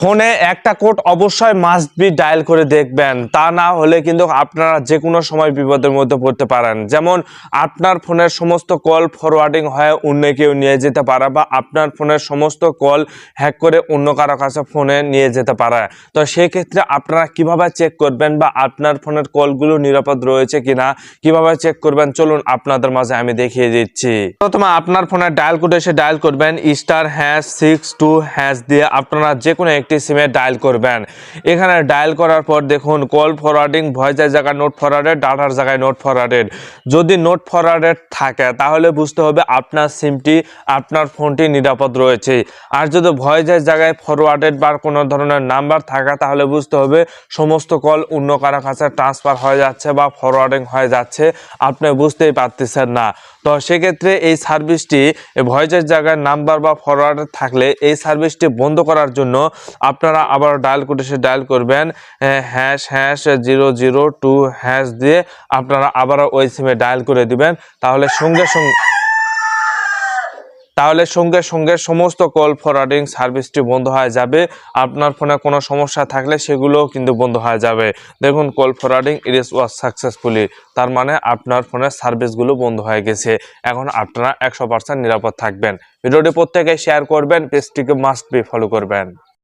ফোনে একটা কোড অবশ্যই মাস্ট বি ডায়াল করে দেখবেন, তা না হলে কিন্তু আপনারা যে কোনো সময় বিপদের মধ্যে পড়তে পারেন। যেমন আপনার ফোনের সমস্ত কল ফরওয়ার্ডিং হয়ে অন্য কেউ নিয়ে যেতে পারে, বা আপনার ফোনের সমস্ত কল হ্যাক করে অন্য কারো কাছে ফোনে নিয়ে যেতে পারে। তো সেই ক্ষেত্রে আপনারা কিভাবে চেক করবেন বা আপনার ফোনের কলগুলো নিরাপদ রয়েছে কিনা কিভাবে চেক করবেন, চলুন আপনাদের মাঝে আমি দেখিয়ে দিচ্ছি। প্রথমে আপনার ফোনের ডায়াল কোড এসে ডায়াল করবেন *62# দিয়ে আপনারা যে কোনো একটি সিমে ডায়াল করবেন। এখানে ডায়াল করার পর দেখুন কল ফরওয়ার্ডিং ভয়েসের জায়গায় নোট ফরওয়ার্ডেড, ডাটার জায়গায় নোট ফরওয়ার্ডেড। যদি নোট ফরওয়ার্ডেড থাকে তাহলে বুঝতে হবে আপনার সিমটি আপনার ফোনটি নিরাপদ রয়েছে। আর যদি ভয়েসের জায়গায় ফরওয়ার্ডেড বা কোনো ধরনের নাম্বার থাকে তাহলে বুঝতে হবে সমস্ত কল অন্য কারো কাছে ট্রান্সফার হয়ে যাচ্ছে বা ফরওয়ার্ডিং হয়ে যাচ্ছে, আপনি বুঝতেই পারতেছেন না। তো সেক্ষেত্রে এই সার্ভিসটি ভয়েসের জায়গায় নাম্বার বা ফরওয়ার্ডেড থাকলে এই সার্ভিসটি বন্ধ করার জন্য আপনারা আবার ডায়াল কোড এসে ডায়াল করবেন #002# দিয়ে আপনারা আবারও ওই সিমে ডায়াল করে দিবেন। তাহলে সঙ্গে সঙ্গে সমস্ত কল ফরওয়ার্ডিং সার্ভিসটি বন্ধ হয়ে যাবে। আপনার ফোনে কোনো সমস্যা থাকলে সেগুলোও কিন্তু বন্ধ হয়ে যাবে। দেখুন call forwarding is was successfully, তার মানে আপনার ফোনের সার্ভিসগুলো বন্ধ হয়ে গেছে। এখন আপনারা 100% নিরাপদ থাকবেন। ভিডিওটি প্রত্যেকে শেয়ার করবেন, পেজটিকে মাস্ট বি ফলো করবেন।